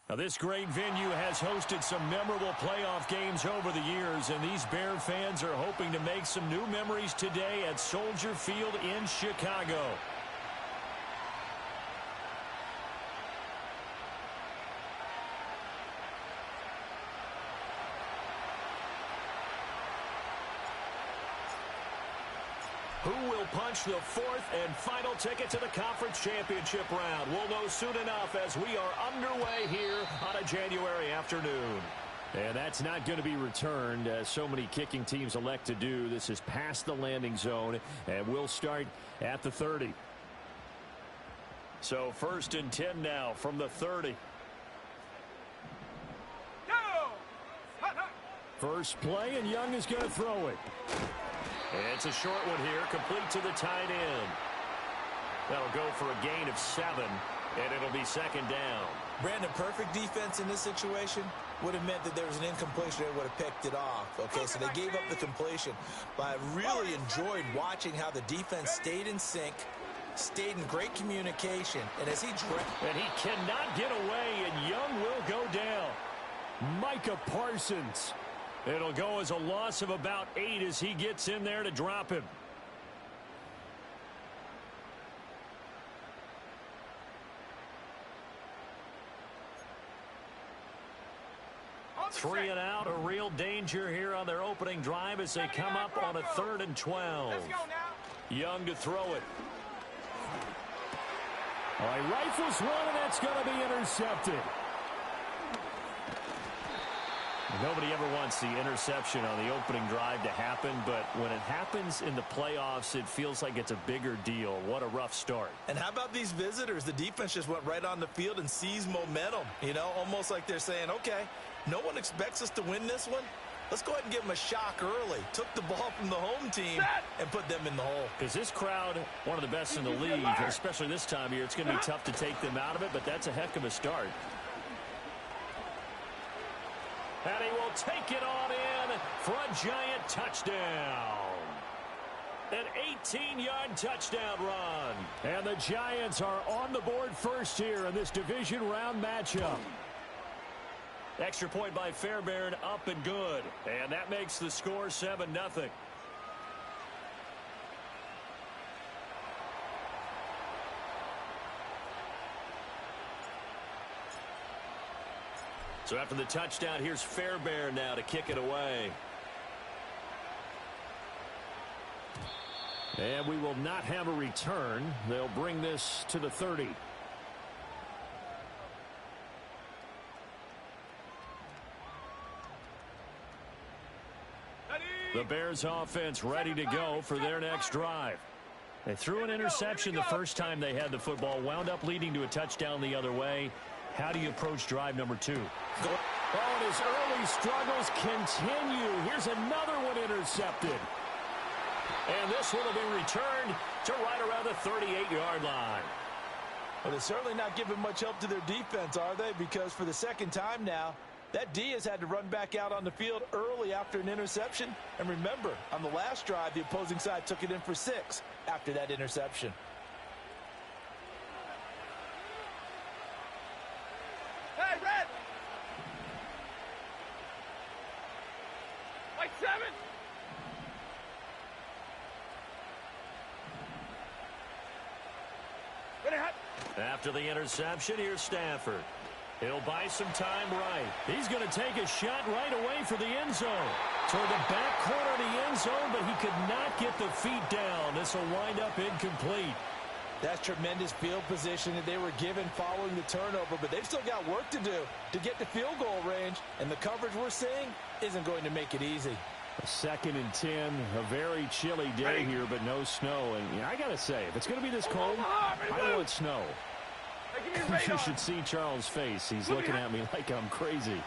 Now, this great venue has hosted some memorable playoff games over the years, and these Bear fans are hoping to make some new memories today at Soldier Field in Chicago. Who will punch the fourth and final ticket to the conference championship round? We'll know soon enough as we are underway here on a January afternoon. And that's not going to be returned, as so many kicking teams elect to do. This is past the landing zone, and we'll start at the 30. So 1st and 10 now from the 30. First play, and Young is going to throw it. It's a short one here, complete to the tight end. That'll go for a gain of 7, and it'll be 2nd down. Brandon, perfect defense in this situation would have meant that there was an incompletion. They would have picked it off. Okay, so they gave up the completion. But I really enjoyed watching how the defense stayed in sync, stayed in great communication. And as he and he cannot get away, and Young will go down. Micah Parsons. It'll go as a loss of about 8 as he gets in there to drop him. Three and out, a real danger here on their opening drive as they come up on a 3rd and 12. Young to throw it. All right, rifles one, and that's going to be intercepted. Nobody ever wants the interception on the opening drive to happen, but when it happens in the playoffs, it feels like it's a bigger deal. What a rough start. And how about these visitors? The defense just went right on the field and seized momentum. You know, almost like they're saying, okay, no one expects us to win this one. Let's go ahead and give them a shock early. Took the ball from the home team and put them in the hole. Because this crowd, one of the best in the league, especially this time of year, it's going to be tough to take them out of it, but that's a heck of a start. And he will take it on in for a giant touchdown. An 18-yard touchdown run. And the Giants are on the board first here in this division round matchup. Extra point by Fairbairn, up and good. And that makes the score 7-0. So after the touchdown, here's Fairbairn now to kick it away. And we will not have a return. They'll bring this to the 30. The Bears offense ready to go for their next drive. They threw an interception the first time they had the football, wound up leading to a touchdown the other way. How do you approach drive number 2? Oh, and his early struggles continue. Here's another one intercepted. And this one will be returned to right around the 38-yard line. Well, they're certainly not giving much help to their defense, are they? Because for the second time now, that D has had to run back out on the field early after an interception. And remember, on the last drive, the opposing side took it in for 6 after that interception. Hey, Red! Like 7! After the interception, here's Stafford. He'll buy some time right. He's going to take a shot right away for the end zone. Toward the back corner of the end zone, but he could not get the feet down. This will wind up incomplete. That's tremendous field position that they were given following the turnover, but they've still got work to do to get to field goal range, and the coverage we're seeing isn't going to make it easy. A 2nd and 10, a very chilly day here, but no snow. And I got to say, if it's going to be this cold, I want snow. You should see Charles' face. He's looking at me like I'm crazy.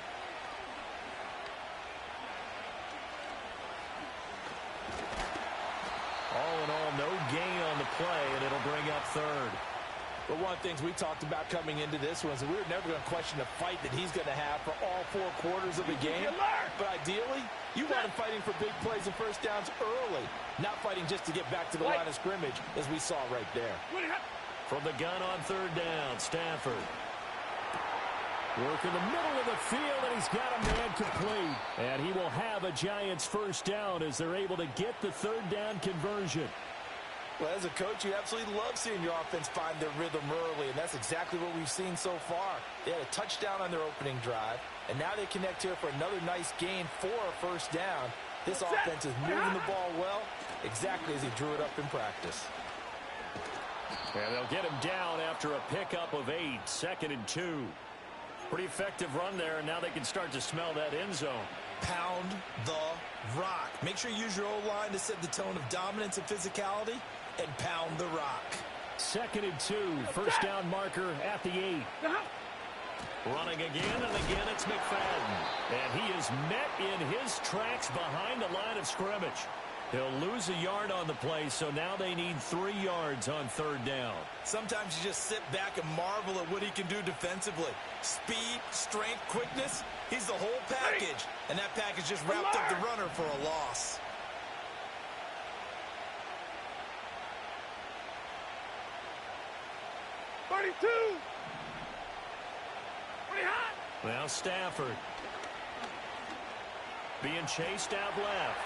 All in all, no gain on the play, and it'll bring up 3rd. But one of the things we talked about coming into this one is that we were never going to question the fight that he's going to have for all 4 quarters of the game. But ideally, you want him fighting for big plays and first downs early, not fighting just to get back to the line of scrimmage, as we saw right there. From the gun on 3rd down, Stafford. Working the middle of the field, and he's got a man complete. And he will have a Giants first down as they're able to get the third down conversion. Well, as a coach, you absolutely love seeing your offense find their rhythm early, and that's exactly what we've seen so far. They had a touchdown on their opening drive, and now they connect here for another nice gain for a first down. This offense is moving the ball well, exactly as he drew it up in practice. And they'll get him down after a pickup of 8, 2nd and 2. Pretty effective run there, and now they can start to smell that end zone. Pound the rock. Make sure you use your O-line to set the tone of dominance and physicality, and pound the rock. 2nd and 2, first down marker at the 8. Running again, and again it's McFadden. And he is met in his tracks behind the line of scrimmage. He'll lose a yard on the play, so now they need 3 yards on third down. Sometimes you just sit back and marvel at what he can do defensively. Speed, strength, quickness, he's the whole package. And that package just wrapped up the runner for a loss. Now Stafford being chased out left.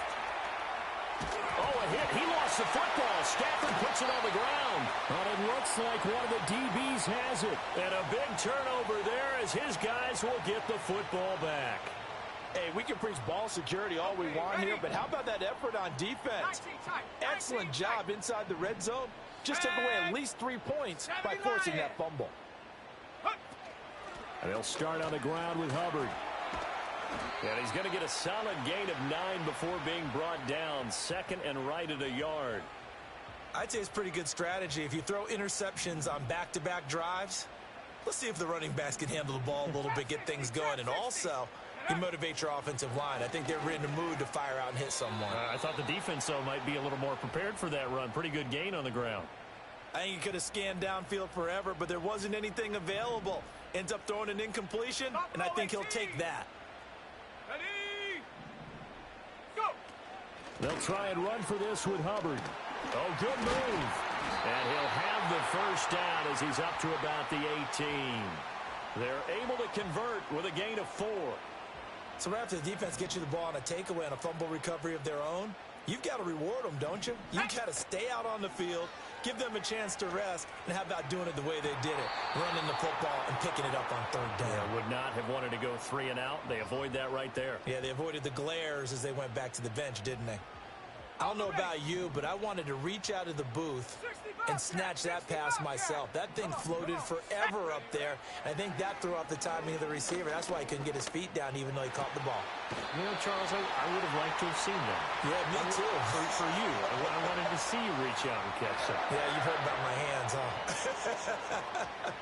Oh, a hit. He lost the football. Stafford puts it on the ground. But it looks like one of the DBs has it. And a big turnover there as his guys will get the football back. Hey, we can preach ball security all we want here, but how about that effort on defense? Excellent job inside the red zone. Just took away at least 3 points by forcing that fumble. And they'll start on the ground with Hubbard. And he's going to get a solid gain of 9 before being brought down. 2nd and right at a yard. I'd say it's pretty good strategy. If you throw interceptions on back-to-back drives, let's see if the running backs can handle the ball a little bit, get things going. And also, you motivate your offensive line. I think they're in the mood to fire out and hit someone. I thought the defense, though, might be a little more prepared for that run. Pretty good gain on the ground. I think he could have scanned downfield forever, but there wasn't anything available. Ends up throwing an incompletion, and I think he'll take that. Ready, go. They'll try and run for this with Hubbard. Oh, good move. And he'll have the first down as he's up to about the 18. They're able to convert with a gain of 4. So right after the defense gets you the ball on a takeaway and a fumble recovery of their own, you've got to reward them, don't you? You've got to stay out on the field, give them a chance to rest, and how about doing it the way they did it, running the football and picking it up on third down. Yeah, would not have wanted to go 3 and out. They avoid that right there. Yeah, they avoided the glares as they went back to the bench, didn't they? I don't know about you, but I wanted to reach out of the booth and snatch that pass myself. That thing floated forever up there. I think that threw off the timing of the receiver. That's why he couldn't get his feet down even though he caught the ball. You know, Charles, I would have liked to have seen that. Yeah, me too. For you. I wanted to see you reach out and catch that. Yeah, you've heard about my hands, huh?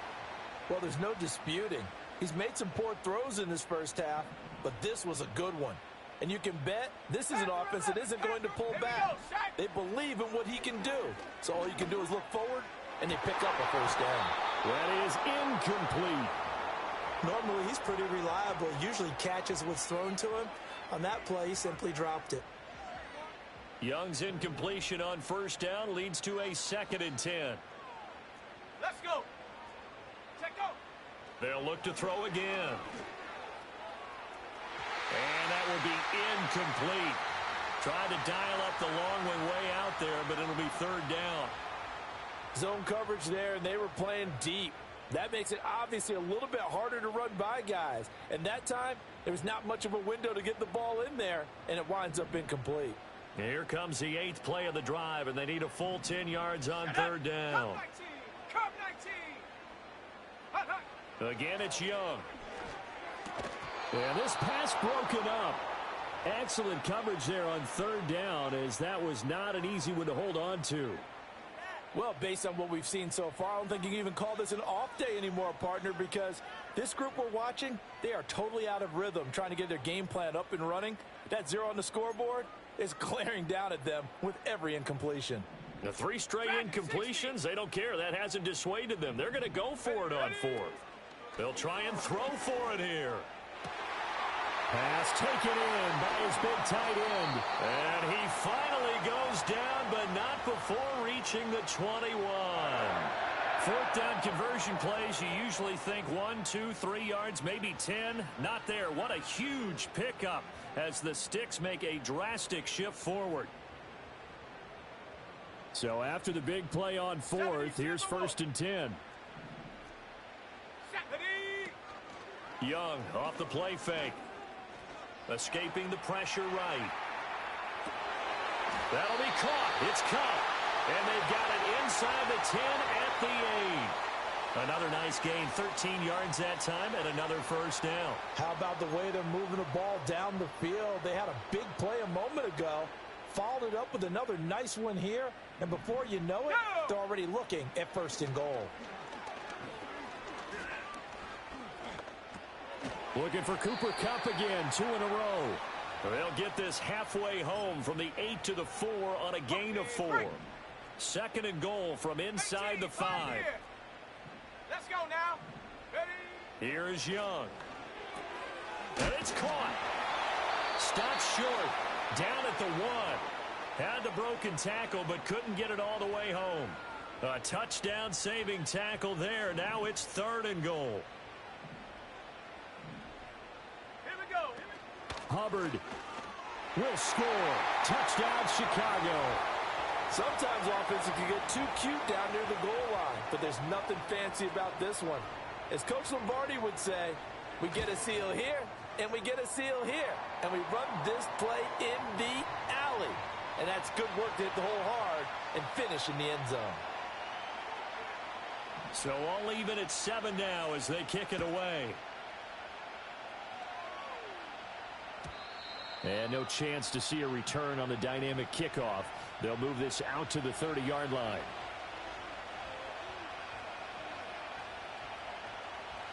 Well, there's no disputing. He's made some poor throws in this first half, but this was a good one. And you can bet this is an offense that isn't going to pull back. They believe in what he can do. So all you can do is look forward, and they pick up a first down. That is incomplete. Normally, he's pretty reliable. Usually catches what's thrown to him. On that play, he simply dropped it. Young's incompletion on first down leads to a 2nd and 10. Let's go. Check go. They'll look to throw again. And that will be incomplete. Tried to dial up the long way out there, but it'll be third down. Zone coverage there, and they were playing deep. That makes it obviously a little bit harder to run by guys. And that time, there was not much of a window to get the ball in there, and it winds up incomplete. Here comes the 8th play of the drive, and they need a full 10 yards on third down. Curve 19. Again, it's Young. And this pass broken up. Excellent coverage there on third down, as that was not an easy one to hold on to. Well, based on what we've seen so far, I don't think you can even call this an off day anymore, partner, because this group we're watching, they are totally out of rhythm, trying to get their game plan up and running. That 0 on the scoreboard is glaring down at them with every incompletion. The 3 straight incompletions, they don't care. That hasn't dissuaded them. They're going to go for it on 4th. They'll try and throw for it here. Pass taken in by his big tight end. And he finally goes down, but not before reaching the 21. Fourth down conversion plays, you usually think 1, 2, 3 yards, maybe 10. Not there. What a huge pickup as the Sticks make a drastic shift forward. So after the big play on fourth, here's 1st and 10. Young off the play fake. Escaping the pressure right. That'll be caught. It's caught. And they've got it inside the 10 at the 8. Another nice gain, 13 yards that time, and another 1st down. How about the way they're moving the ball down the field? They had a big play a moment ago. Followed it up with another nice one here. And before you know it, they're already looking at 1st and goal. Looking for Cooper Kupp again, 2 in a row. They'll get this halfway home from the 8 to the 4 on a gain of 4. 2nd and goal from inside the 5. Let's go now. Ready? Here's Young. And it's caught. Stopped short. Down at the 1. Had the broken tackle, but couldn't get it all the way home. A touchdown saving tackle there. Now it's 3rd and goal. Hubbard will score. Touchdown, Chicago. Sometimes offenses can get too cute down near the goal line, but there's nothing fancy about this one. As Coach Lombardi would say, we get a seal here, and we get a seal here, and we run this play in the alley. And that's good work to hit the hole hard and finish in the end zone. So all even at 7 now as they kick it away. And no chance to see a return on the dynamic kickoff. They'll move this out to the 30-yard line.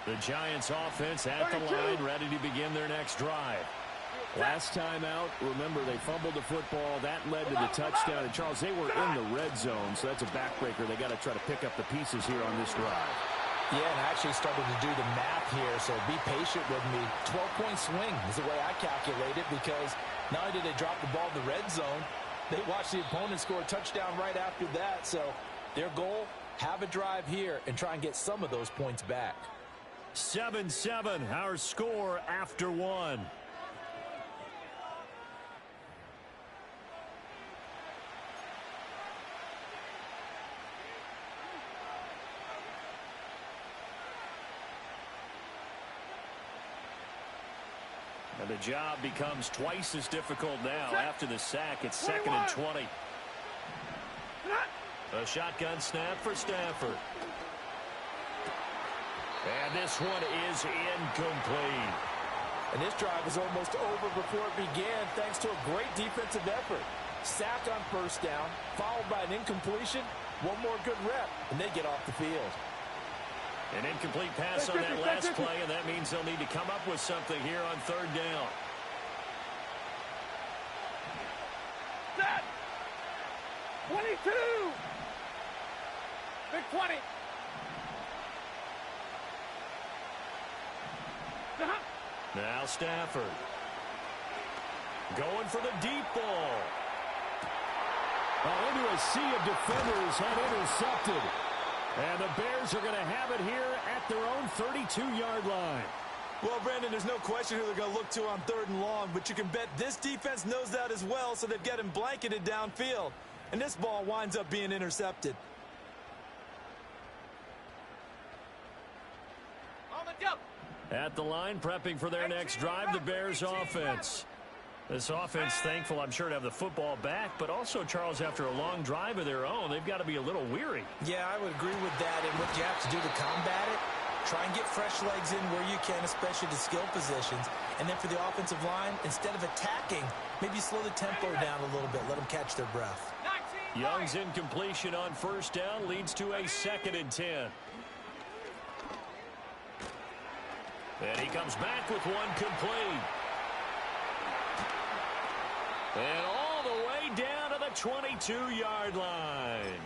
The Giants offense at the line, ready to begin their next drive. Last time out, remember, they fumbled the football. That led to the touchdown. And, Charles, they were in the red zone, so that's a backbreaker. They got to try to pick up the pieces here on this drive. Yeah, and I actually started to do the math here, so be patient with me. 12-point swing is the way I calculate it, because not only did they drop the ball in the red zone, they watched the opponent score a touchdown right after that. So their goal, have a drive here and try and get some of those points back. 7-7, our score after 1. And the job becomes twice as difficult now after the sack. It's 2nd and 20. A shotgun snap for Stafford. And this one is incomplete. And this drive is almost over before it began thanks to a great defensive effort. Sack on 1st down, followed by an incompletion. One more good rep, and they get off the field. An incomplete pass on that last play, and that means they'll need to come up with something here on 3rd down. Set. 22. Big 20. Now Stafford. Going for the deep ball. Into a sea of defenders had intercepted. And the Bears are going to have it here at their own 32-yard line. Well, Brandon, there's no question who they're going to look to on 3rd and long, but you can bet this defense knows that as well, so they've got him blanketed downfield. And this ball winds up being intercepted. On the jump. At the line, prepping for their next drive, the Bears offense. This offense, thankful, I'm sure, to have the football back, but also, Charles, after a long drive of their own, they've got to be a little weary. Yeah, I would agree with that, and what you have to do to combat it, try and get fresh legs in where you can, especially the skill positions. And then for the offensive line, instead of attacking, maybe slow the tempo down a little bit, let them catch their breath. Young's incompletion on 1st down leads to a 2nd and 10. And he comes back with one complete. And all the way down to the 22-yard line.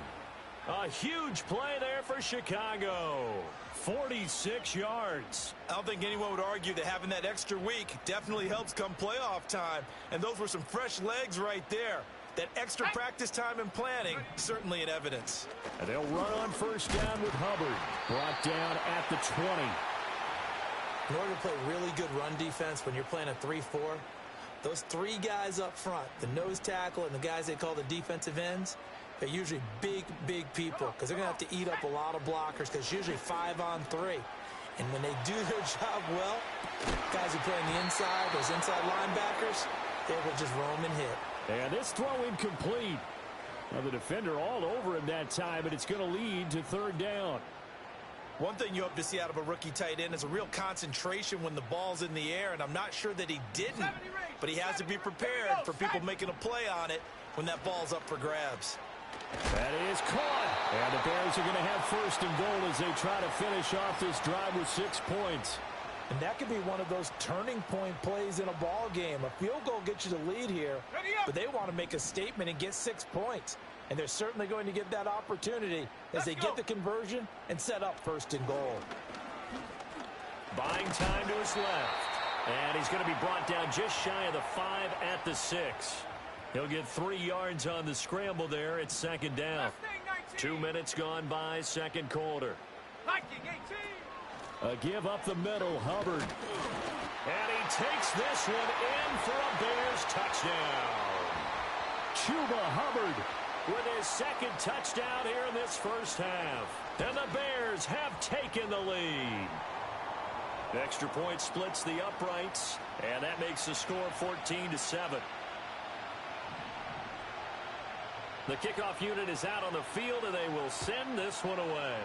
A huge play there for Chicago. 46 yards. I don't think anyone would argue that having that extra week definitely helps come playoff time. And those were some fresh legs right there. That extra practice time and planning, certainly in evidence. And they'll run on first down with Hubbard. Brought down at the 20. In order to play really good run defense when you're playing a 3-4, those three guys up front, the nose tackle and the guys they call the defensive ends, they're usually big, big people because they're going to have to eat up a lot of blockers because it's usually 5-on-3. And when they do their job well, guys who play on the inside, those inside linebackers, they will just roam and hit. And this throw incomplete. Now the defender all over him that time, but it's going to lead to third down. One thing you hope to see out of a rookie tight end is a real concentration when the ball's in the air, and I'm not sure that he didn't, but he has to be prepared for people making a play on it when that ball's up for grabs. That is caught. And the Bears are going to have first and goal as they try to finish off this drive with 6 points. And that could be one of those turning point plays in a ball game. A field goal gets you the lead here, but they want to make a statement and get 6 points. And they're certainly going to get that opportunity as they get the conversion and set up first and goal. Buying time to his left. And he's going to be brought down just shy of the 5 at the 6. He'll get 3 yards on the scramble there at second down. 2 minutes gone by, second quarter. A give up the middle, Hubbard. And he takes this one in for a Bears touchdown. Chuba Hubbard with his second touchdown here in this first half. And the Bears have taken the lead. Extra point splits the uprights, and that makes the score 14-7. The kickoff unit is out on the field, and they will send this one away.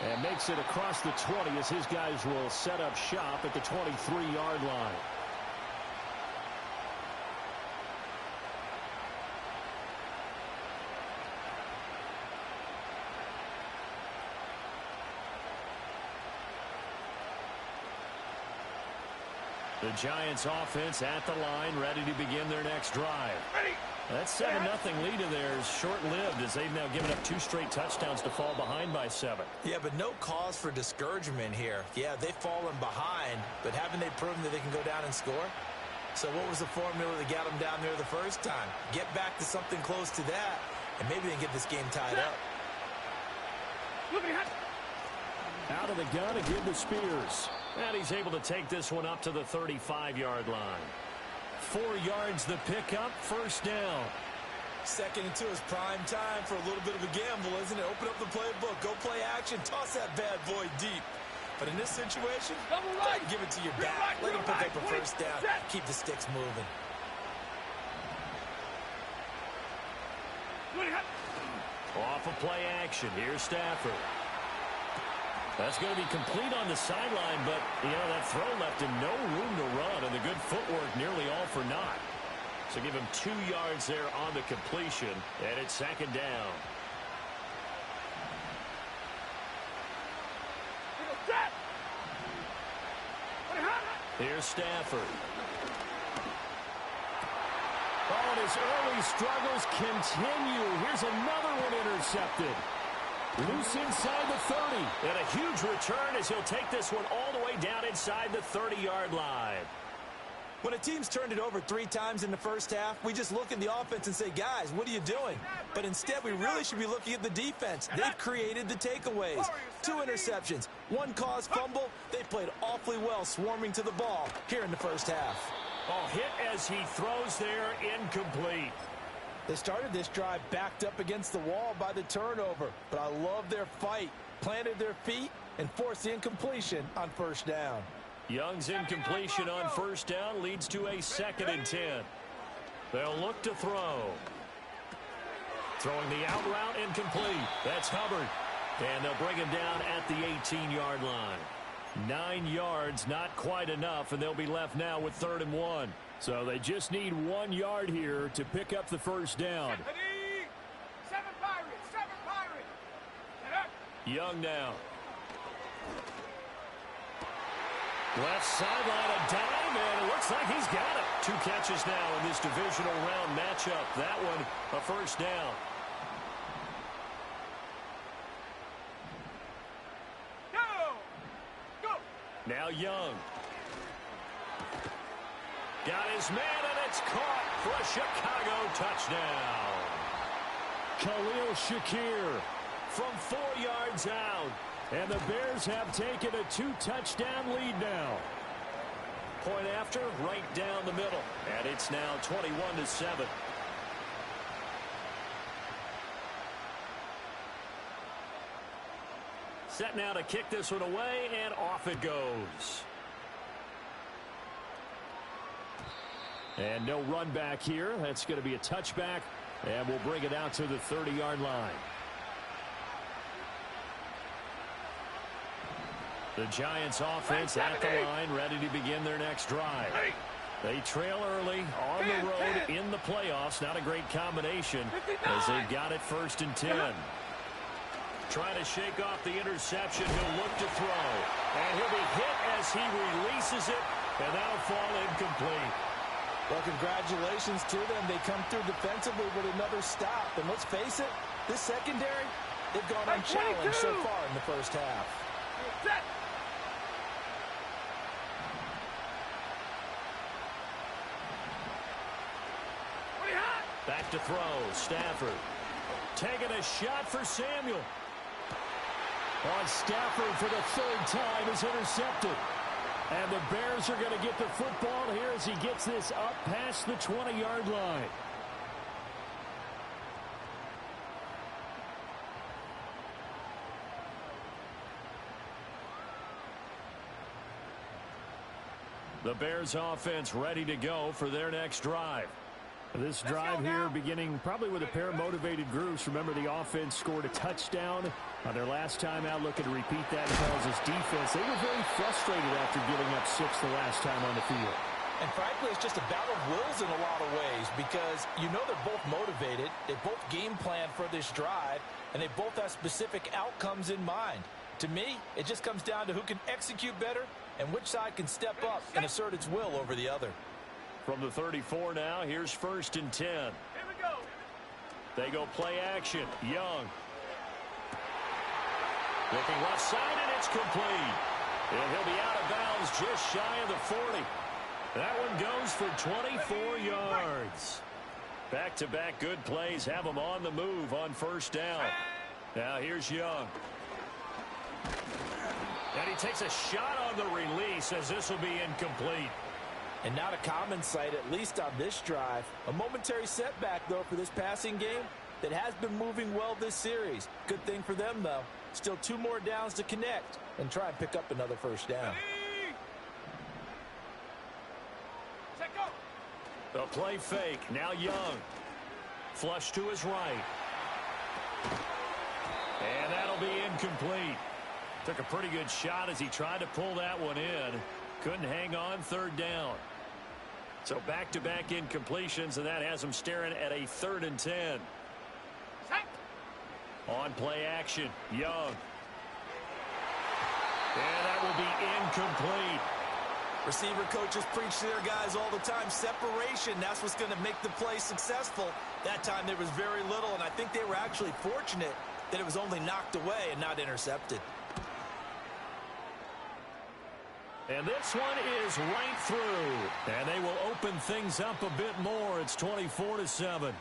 And makes it across the 20 as his guys will set up shop at the 23-yard line. The Giants offense at the line, ready to begin their next drive. That 7-0 lead of theirs short-lived as they've now given up 2 straight touchdowns to fall behind by 7. Yeah, but no cause for discouragement here. Yeah, they've fallen behind, but haven't they proven that they can go down and score? So what was the formula that got them down there the first time? Get back to something close to that, and maybe they can get this game tied up. Out of the gun again to Spears. And he's able to take this one up to the 35-yard line. 4 yards the pickup, first down. Second and 2 is prime time for a little bit of a gamble, isn't it? Open up the playbook, go play action, toss that bad boy deep. But in this situation, give it to your back. Let him pick up a first down. Keep the sticks moving. Off of play action. Here's Stafford. That's going to be complete on the sideline, but, that throw left him no room to run, and the good footwork nearly all for naught. So give him 2 yards there on the completion, and it's second down. Here's Stafford. Oh, and his early struggles continue. Here's another one intercepted. Loose inside the 30. And a huge return as he'll take this one all the way down inside the 30-yard line. When a team's turned it over 3 times in the first half, we just look at the offense and say, guys, what are you doing? But instead, we really should be looking at the defense. They've created the takeaways. 2 interceptions, 1 caused fumble. They played awfully well swarming to the ball here in the first half. Oh, hit as he throws there, incomplete. They started this drive backed up against the wall by the turnover, but I love their fight. Planted their feet and forced the incompletion on first down. Young's incompletion on first down leads to a 2nd and 10. They'll look to throw. Throwing the out route incomplete. That's Hubbard. And they'll bring him down at the 18-yard line. 9 yards, not quite enough, and they'll be left now with 3rd and 1. So they just need 1 yard here to pick up the first down. 7 Pirates, 7 Pirates. Young now. Left sideline, a dime, and it looks like he's got it. 2 catches now in this divisional round matchup. That one, a first down. Go! Now Young. Got his man, and it's caught for a Chicago touchdown. Khalil Shakir from 4 yards out. And the Bears have taken a 2-touchdown lead now. Point after, right down the middle. And it's now 21-7. Set now to kick this one away, and off it goes. And no run back here. That's going to be a touchback, and we'll bring it out to the 30-yard line. The Giants offense at the line, ready to begin their next drive. They trail early on the road in the playoffs. Not a great combination as they've got it 1st and 10. Trying to shake off the interception. He'll look to throw. And he'll be hit as he releases it, and that'll fall incomplete. Well, congratulations to them. They come through defensively with another stop. And let's face it, this secondary, they've gone unchallenged so far in the first half. Back to throw. Stafford taking a shot for Samuel. On Stafford for the 3rd time is intercepted. And the Bears are going to get the football here as he gets this up past the 20-yard line. The Bears offense ready to go for their next drive. This drive here beginning probably with a pair of motivated groups. Remember, the offense scored a touchdown on their last time out. Looking to repeat that in Charles' defense. They were very frustrated after giving up 6 the last time on the field. And frankly, it's just a battle of wills in a lot of ways because you know they're both motivated. They both game plan for this drive, and they both have specific outcomes in mind. To me, it just comes down to who can execute better and which side can step up and assert its will over the other. From the 34 now, here's 1st and 10. Here we go. They go play action. Young. Looking left side, and it's complete. And he'll be out of bounds just shy of the 40. That one goes for 24 yards. Back-to-back good plays have them on the move on 1st down. Now here's Young. And he takes a shot on the release as this will be incomplete. And not a common sight, at least on this drive. A momentary setback, though, for this passing game that has been moving well this series. Good thing for them, though. Still 2 more downs to connect and try and pick up another 1st down. The play fake. Now Young. Flush to his right. And that'll be incomplete. Took a pretty good shot as he tried to pull that one in. Couldn't hang on 3rd down. So back-to-back incompletions, and that has him staring at a 3rd and 10. On play action, Young. And that will be incomplete. Receiver coaches preach to their guys all the time. Separation, that's what's going to make the play successful. That time there was very little, and I think they were actually fortunate that it was only knocked away and not intercepted. And this one is right through. And they will open things up a bit more. It's 24-7.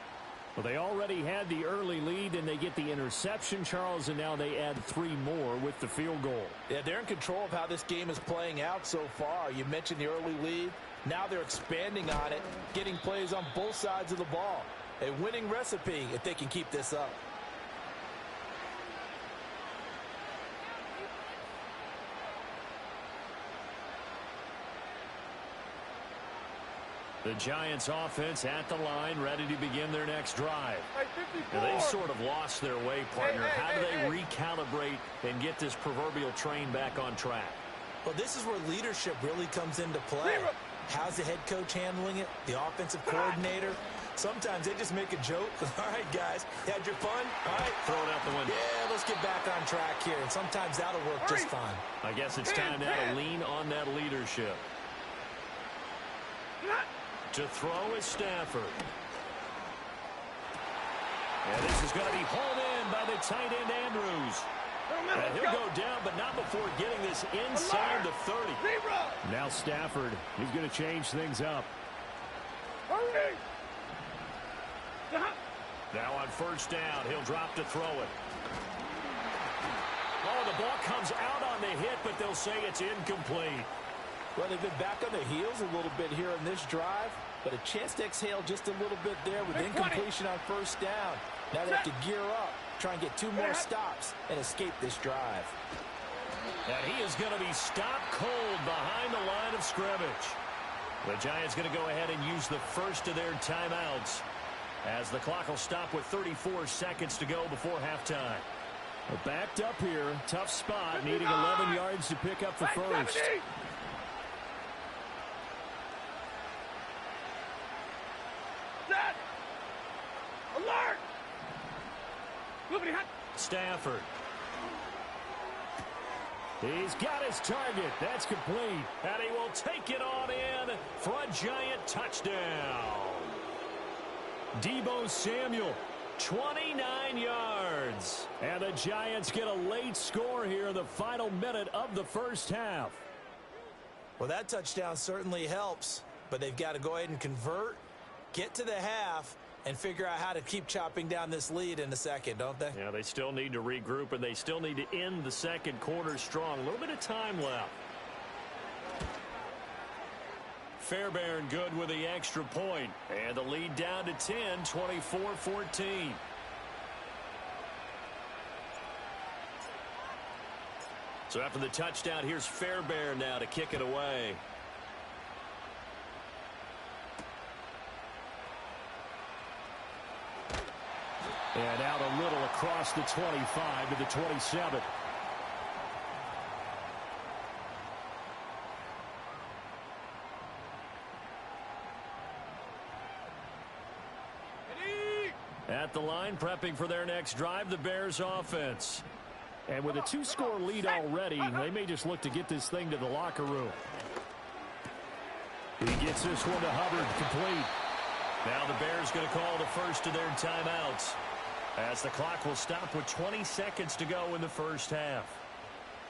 Well, they already had the early lead, and they get the interception, Charles, and now they add 3 more with the field goal. Yeah, they're in control of how this game is playing out so far. You mentioned the early lead. Now they're expanding on it, getting plays on both sides of the ball. A winning recipe if they can keep this up. The Giants offense at the line, ready to begin their next drive. Now, they've sort of lost their way, partner. How do they recalibrate and get this proverbial train back on track? Well, this is where leadership really comes into play. How's the head coach handling it? The offensive coordinator? Sometimes they just make a joke. All right, guys, you had your fun? All right. Throw it out the window. Yeah, let's get back on track here. And sometimes that'll work just fine. I guess it's time now to lean on that leadership. To throw is Stafford. And this is going to be hauled in by the tight end, Andrews. And he'll go down, but not before getting this inside the 30. Now Stafford, he's going to change things up. Hurry! Now on first down, he'll drop to throw it. Oh, the ball comes out on the hit, but they'll say it's incomplete. Well, they've been back on their heels a little bit here on this drive, but a chance to exhale just a little bit there with incompletion on first down. Now they have to gear up, try and get 2 more stops, and escape this drive. And he is going to be stopped cold behind the line of scrimmage. The Giants going to go ahead and use the first of their timeouts as the clock will stop with 34 seconds to go before halftime. Backed up here, tough spot, needing 11 yards to pick up the first. Set! Alert! Stafford. He's got his target. That's complete. And he will take it on in for a Giant touchdown. Deebo Samuel, 29 yards. And the Giants get a late score here in the final minute of the first half. Well, that touchdown certainly helps, but they've got to go ahead and convert, get to the half, and figure out how to keep chopping down this lead in the second, don't they? Yeah, they still need to regroup, and they still need to end the second quarter strong. A little bit of time left. Fairbairn good with the extra point, and the lead down to 10, 24-14. So after the touchdown, here's Fairbairn now to kick it away. And out a little across the 25 to the 27. At the line, prepping for their next drive, the Bears offense. And with a 2-score lead already, they may just look to get this thing to the locker room. He gets this one to Hubbard, complete. Now the Bears going to call the first of their timeouts, as the clock will stop with 20 seconds to go in the first half.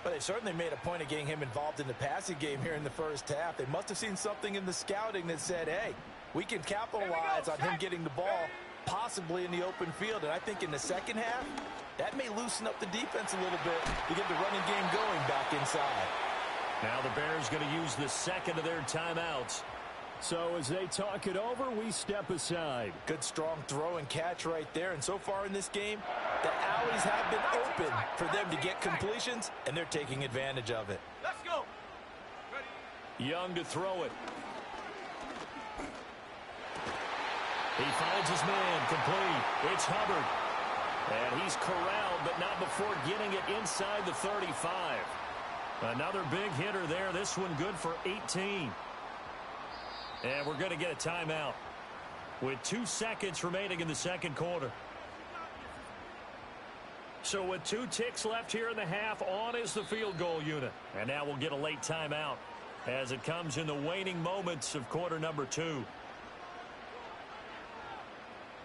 But they certainly made a point of getting him involved in the passing game here in the first half. They must have seen something in the scouting that said, hey, we can capitalize on him getting the ball, possibly in the open field. And I think in the second half, that may loosen up the defense a little bit to get the running game going back inside. Now the Bears going to use the second of their timeouts. So as they talk it over, we step aside. Good strong throw and catch right there. And so far in this game, the alleys have been open for them to get completions, and they're taking advantage of it. Let's go. Young to throw it. He finds his man, complete. It's Hubbard. And he's corralled, but not before getting it inside the 35. Another big hitter there. This one good for 18. And we're going to get a timeout with 2 seconds remaining in the second quarter. So with 2 ticks left here in the half, on is the field goal unit. And now we'll get a late timeout as it comes in the waning moments of quarter number 2.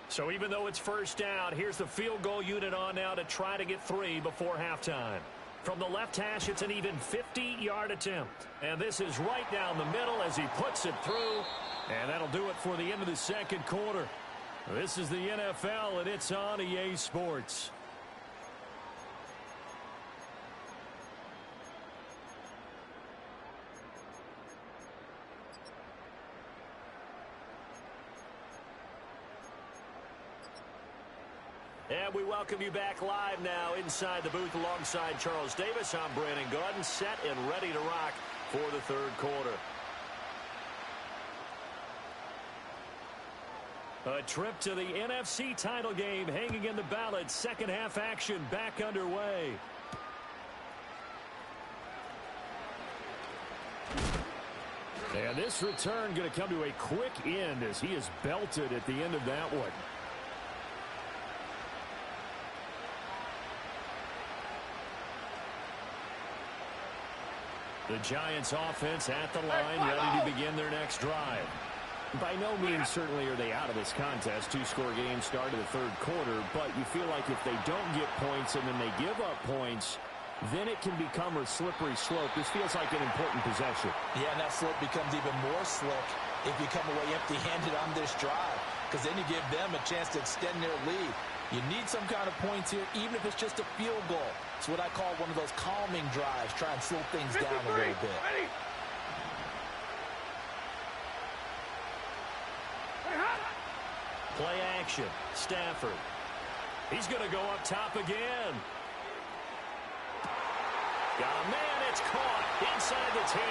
So even though it's first down, here's the field goal unit on now to try to get 3 before halftime. From the left hash, it's an even 50-yard attempt. And this is right down the middle as he puts it through. And that'll do it for the end of the second quarter. This is the NFL, and it's on EA Sports. And we welcome you back live now inside the booth alongside Charles Davis. I'm Brandon Gaudin, set and ready to rock for the third quarter. A trip to the NFC title game hanging in the balance. Second half action back underway. And this return going to come to a quick end as he is belted at the end of that one. The Giants offense at the line, ready to begin their next drive. By no means certainly are they out of this contest. 2-score game start of the third quarter, but you feel like if they don't get points and then they give up points, then it can become a slippery slope. This feels like an important possession. Yeah, and that slope becomes even more slick if you come away empty-handed on this drive, because then you give them a chance to extend their lead. You need some kind of points here, even if it's just a field goal. It's what I call one of those calming drives. Try and slow things down a little bit. Ready? Play action. Stafford. He's going to go up top again. Got a man. It's caught inside the 10.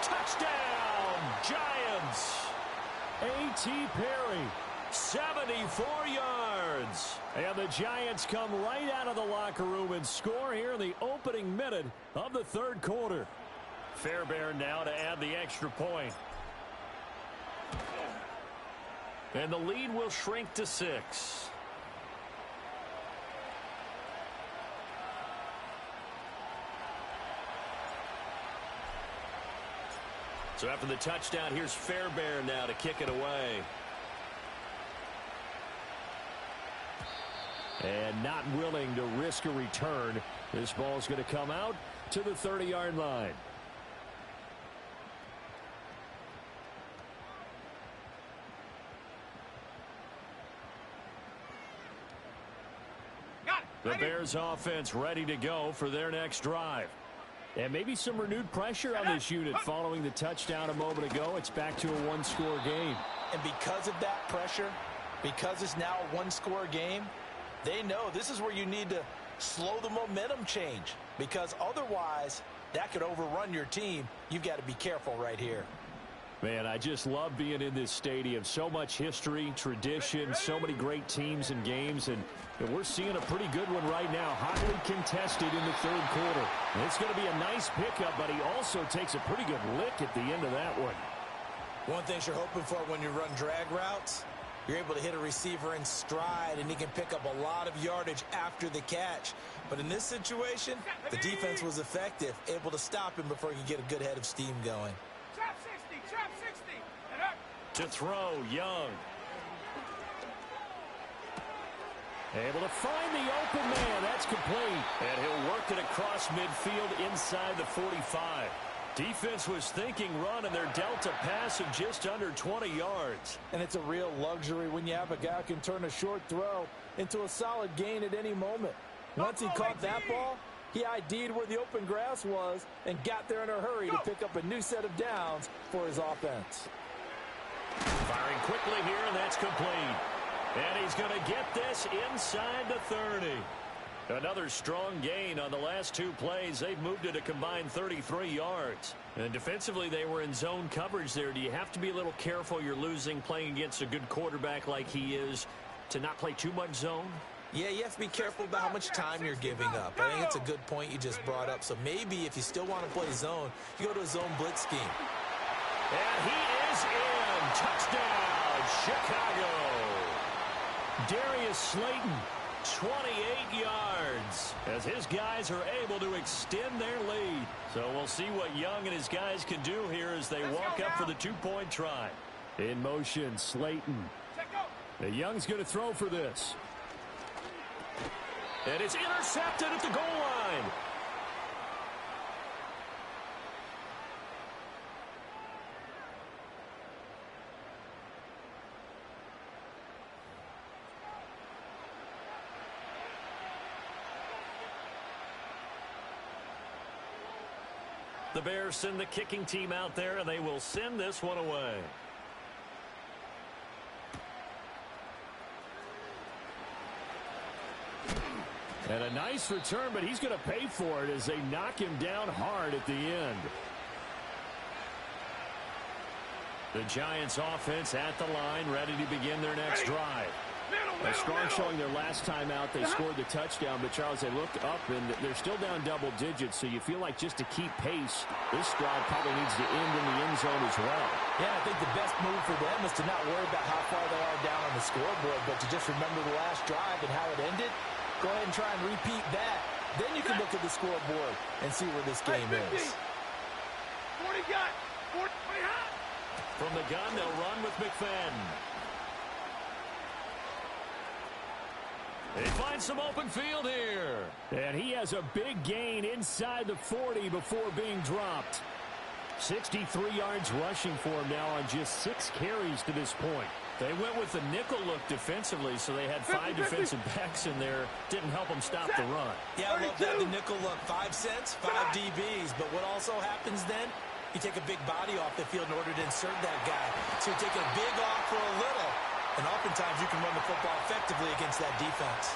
Touchdown, Giants. A.T. Perry. 74 yards. And the Giants come right out of the locker room and score here in the opening minute of the third quarter. Fairbairn now to add the extra point. And the lead will shrink to 6. So after the touchdown, here's Fairbairn now to kick it away. And not willing to risk a return. This ball's going to come out to the 30-yard line. The Bears offense ready to go for their next drive. And maybe some renewed pressure on this unit following the touchdown a moment ago. It's back to a one-score game. And because of that pressure, because it's now a one-score game, they know this is where you need to slow the momentum change, because otherwise that could overrun your team. You've got to be careful right here. Man, I just love being in this stadium. So much history, tradition, so many great teams and games, and we're seeing a pretty good one right now. Hotly contested in the third quarter. And it's going to be a nice pickup, but he also takes a pretty good lick at the end of that one. One thing you're hoping for when you run drag routes, you're able to hit a receiver in stride, and he can pick up a lot of yardage after the catch. But in this situation, the defense was effective, able to stop him before he could get a good head of steam going. Trap 60, and up. To throw, Young. Able to find the open man. That's complete. And he'll work it across midfield inside the 45. Defense was thinking run, and they're dealt a pass of just under 20 yards. And it's a real luxury when you have a guy who can turn a short throw into a solid gain at any moment. Once he caught that ball, he ID'd where the open grass was and got there in a hurry to pick up a new set of downs for his offense. Firing quickly here, and that's complete. And he's going to get this inside the 30. Another strong gain on the last two plays. They've moved it a combined 33 yards. And defensively, they were in zone coverage there. Do you have to be a little careful? You're losing playing against a good quarterback like he is to not play too much zone? Yeah, you have to be careful about how much time you're giving up. I think it's a good point you just brought up. So maybe if you still want to play zone, you go to a zone blitz scheme. And he is in. Touchdown, Chicago. Darius Slayton, 28 yards, as his guys are able to extend their lead. So we'll see what Young and his guys can do here as they walk up for the two-point try. In motion, Slayton. The Young's going to throw for this. And it's intercepted at the goal line. The Bears send the kicking team out there, and they will send this one away. And a nice return, but he's going to pay for it as they knock him down hard at the end. The Giants offense at the line, ready to begin their next drive. A strong showing their last time out. They scored the touchdown, but Charles, they looked up, and they're still down double digits, so you feel like just to keep pace, this drive probably needs to end in the end zone as well. Yeah, I think the best move for them is to not worry about how far they are down on the scoreboard, but to just remember the last drive and how it ended. Go ahead and try and repeat that. Then you can look at the scoreboard and see where this game is. 40 got 40 hot. From the gun, they'll run with McFadden. They find some open field here. And he has a big gain inside the 40 before being dropped. 63 yards rushing for him now on just 6 carries to this point. They went with the nickel look defensively, so they had 5 defensive backs in there. Didn't help them stop the run. Yeah, I love that, the nickel look. 5 cents, 5 DBs. But what also happens then, you take a big body off the field in order to insert that guy. So you're taking a big off for a little. And oftentimes you can run the football effectively against that defense.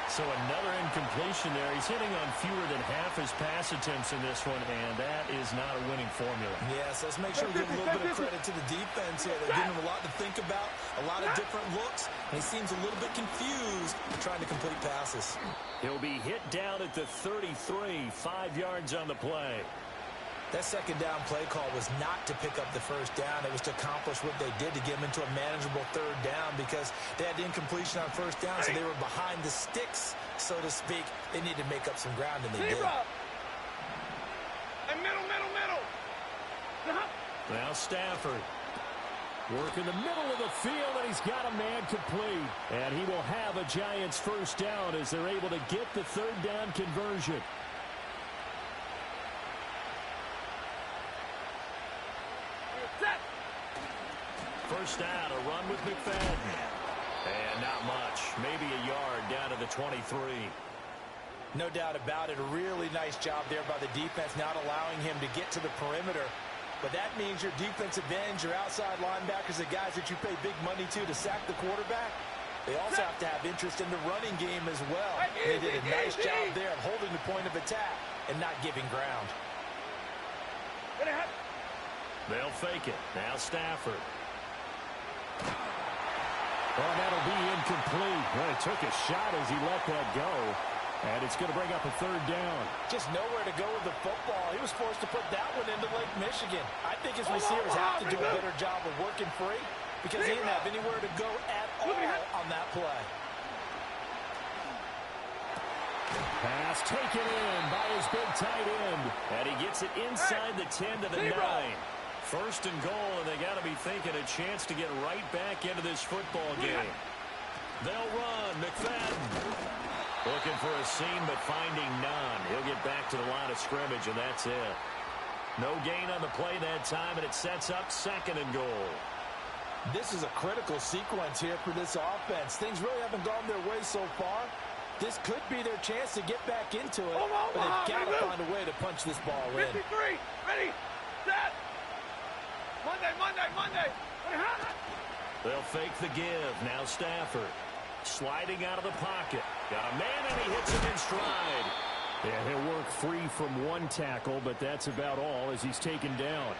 So another incompletion there. He's hitting on fewer than half his pass attempts in this one, and that is not a winning formula. Yes, let's make sure we give a little bit of credit to the defense here. They're giving him a lot to think about, a lot of different looks, and he seems a little bit confused trying to complete passes. He'll be hit down at the 33, 5 yards on the play. That second down play call was not to pick up the first down. It was to accomplish what they did to get them into a manageable third down because they had the incompletion on first down, so they were behind the sticks, so to speak. They needed to make up some ground, and they did. And middle. Now Stafford. Work in the middle of the field, and he's got a man complete. And he will have a Giants first down as they're able to get the third down conversion. First down, a run with McFadden. And not much. Maybe a yard down to the 23. No doubt about it. A really nice job there by the defense, not allowing him to get to the perimeter. But that means your defensive ends, your outside linebackers, the guys that you pay big money to sack the quarterback, they also have to have interest in the running game as well. They did a nice job there of holding the point of attack and not giving ground. They'll fake it. Now Stafford. Oh, that'll be incomplete. Well, he took a shot as he let that go. And it's going to bring up a third down. Just nowhere to go with the football. He was forced to put that one into Lake Michigan. I think his receivers have to do a better job of working free because he didn't have anywhere to go at all on that play. Pass taken in by his big tight end. And he gets it inside the 10 to the 9. First and goal, and they got to be thinking a chance to get right back into this football game. They'll run. McFadden looking for a seam, but finding none. He'll get back to the line of scrimmage, and that's it. No gain on the play that time, and it sets up second and goal. This is a critical sequence here for this offense. Things really haven't gone their way so far. This could be their chance to get back into it, but they've got to find a way to punch this ball in. 53, ready, set. Monday. They'll fake the give. Now Stafford sliding out of the pocket. Got a man, and he hits him in stride. Yeah, he'll work free from one tackle, but that's about all as he's taken down.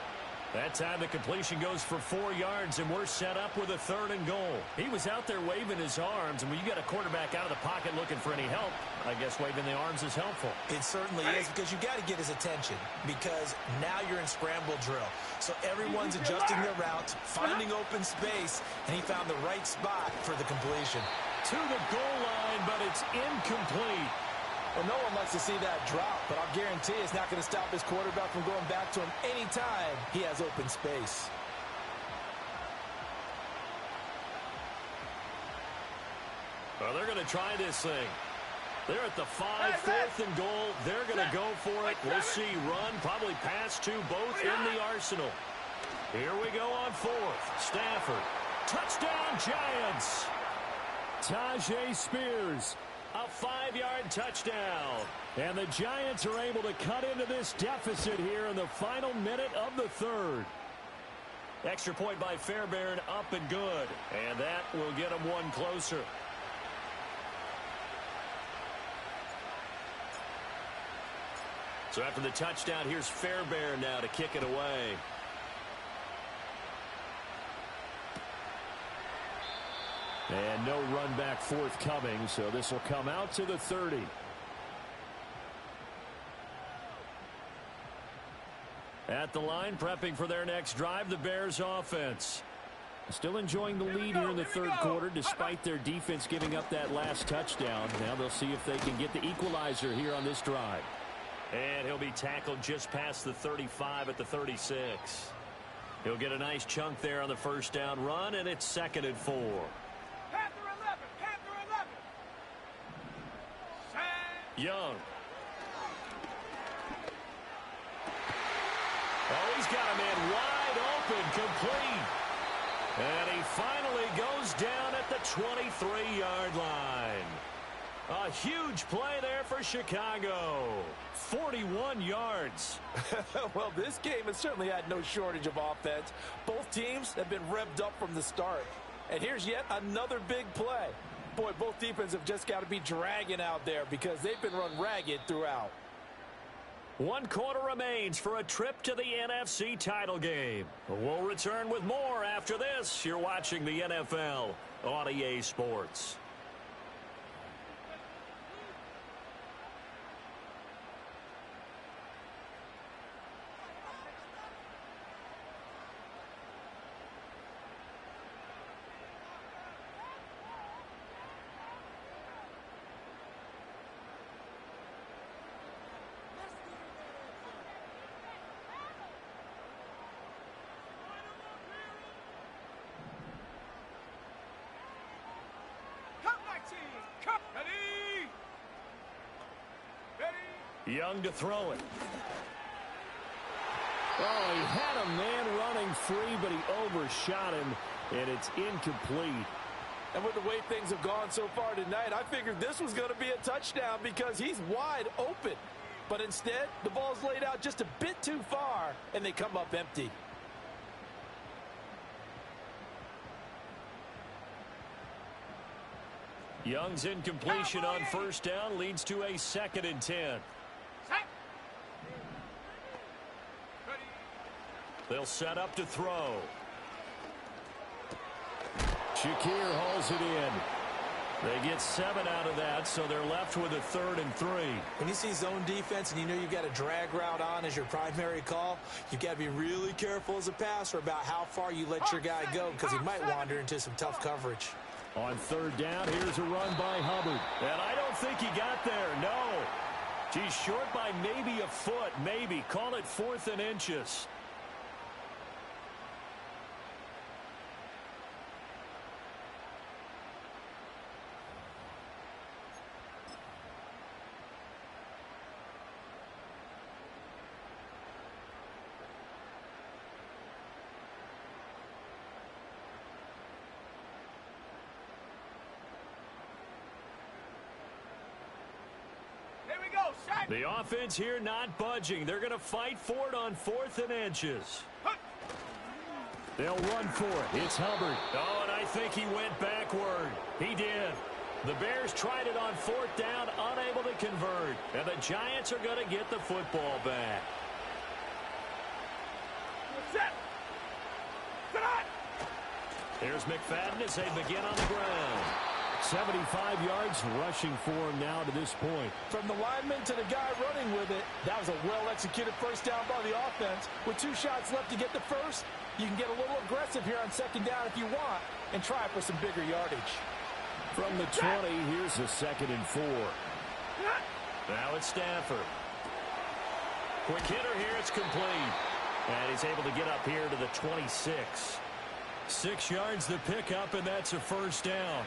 That time the completion goes for 4 yards, and we're set up with a third and goal. He was out there waving his arms, and when you got a quarterback out of the pocket looking for any help, I guess waving the arms is helpful. It certainly is because you got to get his attention because now you're in scramble drill. So everyone's adjusting their routes, finding open space, and he found the right spot for the completion. To the goal line, but it's incomplete. Well, no one likes to see that drop, but I'll guarantee it's not going to stop his quarterback from going back to him anytime he has open space. Well, they're going to try this thing. They're at the 5, fourth and goal. They're going to go for it. We'll see. Run, probably pass to both in the arsenal. Here we go on fourth. Stafford. Touchdown, Giants. Tajay Spears. A 5-yard touchdown. And the Giants are able to cut into this deficit here in the final minute of the third. Extra point by Fairbairn, up and good. And that will get them one closer. So after the touchdown, here's Fairbairn now to kick it away. And no run back forthcoming, so this will come out to the 30. At the line, prepping for their next drive, the Bears offense. Still enjoying the lead here in the third quarter, despite their defense giving up that last touchdown. Now they'll see if they can get the equalizer here on this drive. And he'll be tackled just past the 35 at the 36. He'll get a nice chunk there on the first down run, and it's 2nd and 4. Panther 11. Young. Oh, he's got a man wide open, complete. And he finally goes down at the 23-yard line. A huge play there for Chicago. 41 yards. Well, this game has certainly had no shortage of offense. Both teams have been revved up from the start. And here's yet another big play. Boy, both defenses have just got to be dragging out there because they've been run ragged throughout. 1 quarter remains for a trip to the NFC title game. We'll return with more after this. You're watching the NFL on EA Sports. Young to throw it. Oh, he had a man running free, but he overshot him, and it's incomplete. And with the way things have gone so far tonight, I figured this was going to be a touchdown because he's wide open. But instead, the ball's laid out just a bit too far, and they come up empty. Young's incompletion on first down leads to a 2nd and 10. They'll set up to throw. Shakir hauls it in. They get 7 out of that, so they're left with a 3rd and 3. When you see zone defense and you know you've got a drag route on as your primary call, you've got to be really careful as a passer about how far you let your guy go because he might wander into some tough coverage. On 3rd down, here's a run by Hubbard. And I don't think he got there, no. He's short by maybe a foot, maybe. Call it 4th and inches. The offense here not budging. They're going to fight for it on 4th and inches. They'll run for it. It's Hubbard. Oh, and I think he went backward. He did. The Bears tried it on 4th down, unable to convert. And the Giants are going to get the football back. Here's McFadden as they begin on the ground. 75 yards rushing for him now to this point. From the lineman to the guy running with it, that was a well-executed first down by the offense. With 2 shots left to get the first, you can get a little aggressive here on 2nd down if you want and try for some bigger yardage. From the 20, here's a 2nd and 4. Now it's Stafford. Quick hitter here, it's complete. And he's able to get up here to the 26. 6 yards the pickup, and that's a first down.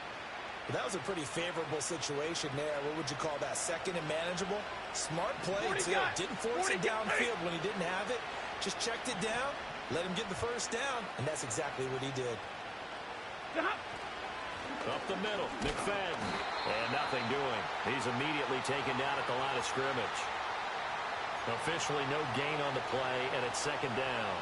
Well, that was a pretty favorable situation there. What would you call that? 2nd and manageable? Smart play, too. Didn't force it downfield when he didn't have it. Just checked it down, let him get the first down, and that's exactly what he did. Up the middle, McFadden. And nothing doing. He's immediately taken down at the line of scrimmage. Officially no gain on the play, and it's 2nd down.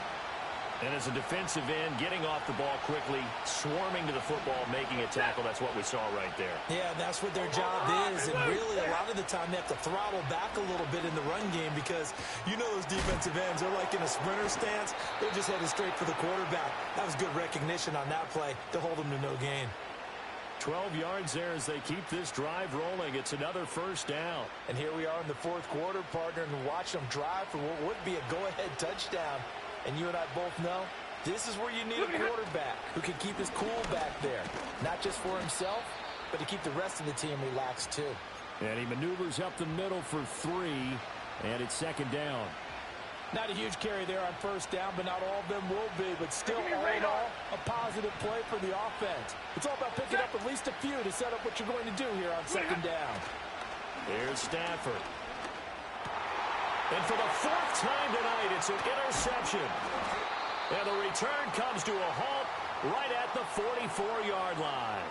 And as a defensive end, getting off the ball quickly, swarming to the football, making a tackle, that's what we saw right there. Yeah, that's what their job is. And really, a lot of the time, they have to throttle back a little bit in the run game because you know those defensive ends, they're like in a sprinter stance. They're just headed straight for the quarterback. That was good recognition on that play to hold them to no gain. 12 yards there as they keep this drive rolling. It's another first down. And here we are in the 4th quarter, partner, and watch them drive for what would be a go-ahead touchdown. And you and I both know this is where you need a quarterback who can keep his cool back there. Not just for himself, but to keep the rest of the team relaxed too. And he maneuvers up the middle for 3, and it's 2nd down. Not a huge carry there on first down, but not all of them will be. But still, all in all, a positive play for the offense. It's all about picking up at least a few to set up what you're going to do here on 2nd down. Here's Stafford. And for the fourth time tonight, it's an interception. And the return comes to a halt right at the 44-yard line.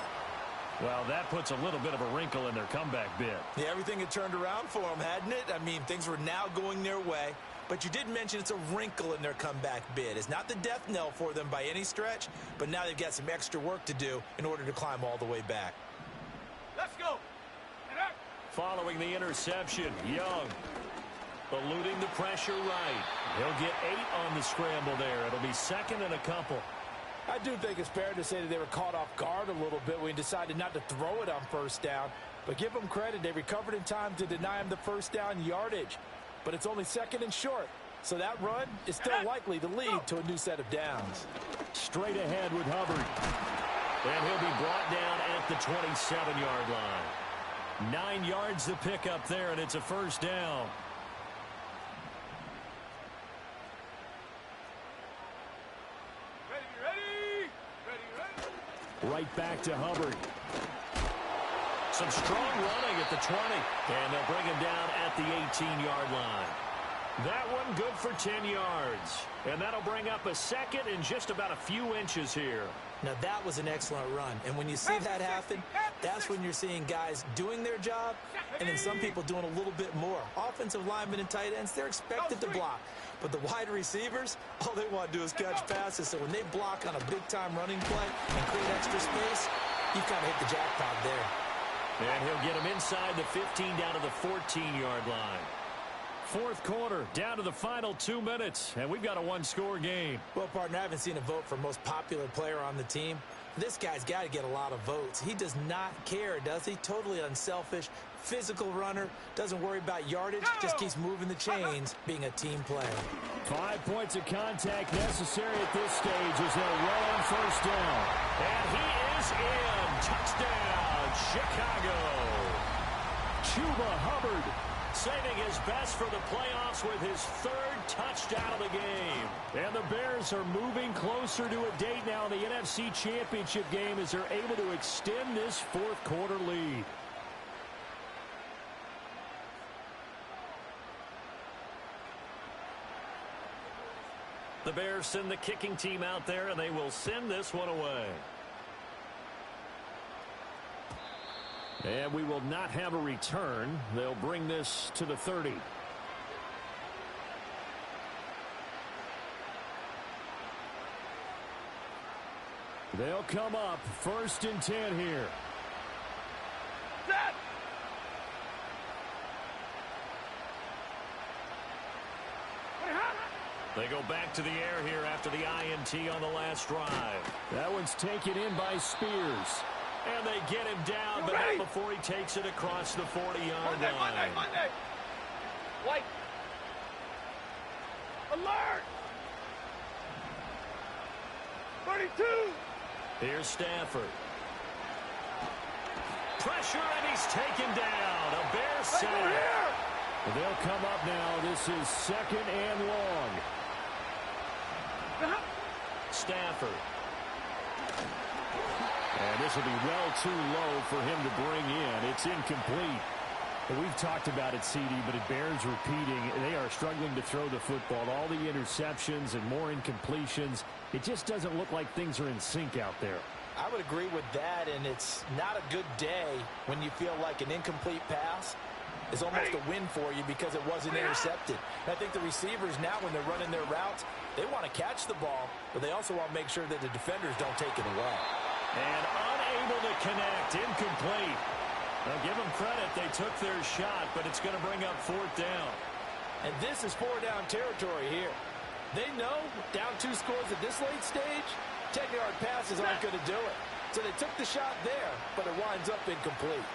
Well, that puts a little bit of a wrinkle in their comeback bid. Yeah, everything had turned around for them, hadn't it? I mean, things were now going their way. But you did mention it's a wrinkle in their comeback bid. It's not the death knell for them by any stretch, but now they've got some extra work to do in order to climb all the way back. Let's go. Following the interception, Young eluding the pressure right. He'll get 8 on the scramble there. It'll be second and a couple. I do think it's fair to say that they were caught off guard a little bit when he decided not to throw it on first down. But give them credit. They recovered in time to deny him the first down yardage. But it's only second and short. So that run is still likely to lead to a new set of downs. Straight ahead with Hubbard. And he'll be brought down at the 27-yard line. 9 yards to pick up there, and it's a first down. Right back to Hubbard. Some strong running at the 20. And they'll bring him down at the 18-yard line. That one good for 10 yards. And that'll bring up a second and just about a few inches here. Now, that was an excellent run. And when you see that happen, that's when you're seeing guys doing their job and then some people doing a little bit more. Offensive linemen and tight ends, they're expected to block. But the wide receivers, all they want to do is catch passes. So when they block on a big-time running play and create extra space, you've kind of hit the jackpot there. And he'll get him inside the 15 down to the 14-yard line. Fourth quarter, down to the final 2 minutes, and we've got a one-score game. Well, partner, I haven't seen a vote for most popular player on the team. This guy's got to get a lot of votes. He does not care, does he? Totally unselfish, physical runner, doesn't worry about yardage, just keeps moving the chains, being a team player. 5 points of contact necessary at this stage as they'll run on first down. And he is in. Touchdown, Chicago. Chuba Hubbard saving his best for the playoffs with his 3rd touchdown of the game. And the Bears are moving closer to a date now in the NFC Championship game as they're able to extend this fourth quarter lead. The Bears send the kicking team out there, and they will send this one away. And we will not have a return. They'll bring this to the 30. They'll come up 1st and 10 here. Set. They go back to the air here after the INT on the last drive. That one's taken in by Spears. And they get him down, but not before he takes it across the 40-yard line. Monday. White. Alert. 32. Here's Stafford. Pressure, and he's taken down. A Bear sack. They'll come up now. This is 2nd and long. Stafford. And this will be well too low for him to bring in. It's incomplete. And we've talked about it, CD, but it bears repeating. They are struggling to throw the football. All the interceptions and more incompletions. It just doesn't look like things are in sync out there. I would agree with that, and it's not a good day when you feel like an incomplete pass is almost a win for you because it wasn't intercepted. And I think the receivers now, when they're running their routes, they want to catch the ball, but they also want to make sure that the defenders don't take it away. And unable to connect, incomplete. Now give them credit, they took their shot, but it's going to bring up 4th down. And this is 4-down territory here. They know down 2 scores at this late stage, 10-yard passes aren't going to do it. So they took the shot there, but it winds up incomplete.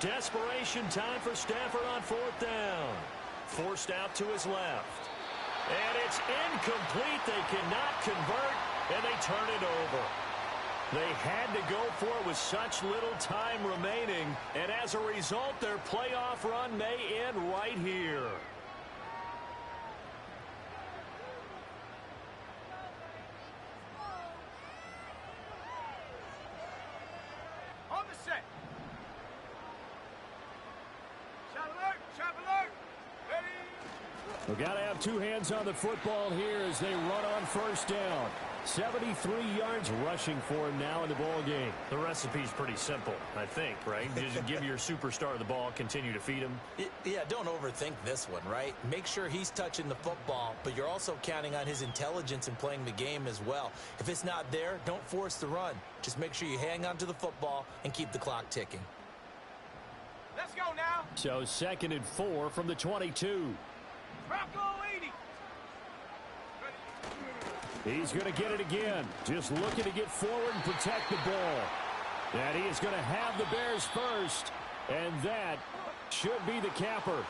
Desperation time for Stafford on 4th down. Forced out to his left. And it's incomplete. They cannot convert, and they turn it over. They had to go for it with such little time remaining, and as a result, their playoff run may end right here. On the set. Shot alert, shot alert. Ready. We've got to have two hands on the football here as they run on first down. 73 yards rushing for him now in the ball game. The recipe's pretty simple, I think, right? Just give your superstar the ball, continue to feed him. Yeah, don't overthink this one, right? Make sure he's touching the football, but you're also counting on his intelligence in playing the game as well. If it's not there, don't force the run. Just make sure you hang on to the football and keep the clock ticking. Let's go now. So 2nd and 4 from the 22. Bronco 80. He's going to get it again. Just looking to get forward and protect the ball. And he is going to have the Bears first. And that should be the capper.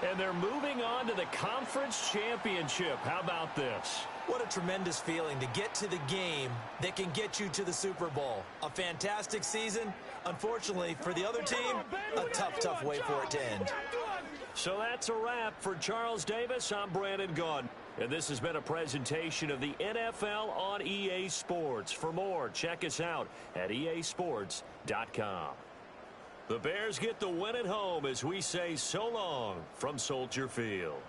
And they're moving on to the conference championship. How about this? What a tremendous feeling to get to the game that can get you to the Super Bowl. A fantastic season. Unfortunately, for the other team, a tough way for it to end. So that's a wrap for Charles Davis. I'm Brandon Gunn. And this has been a presentation of the NFL on EA Sports. For more, check us out at easports.com. The Bears get the win at home as we say so long from Soldier Field.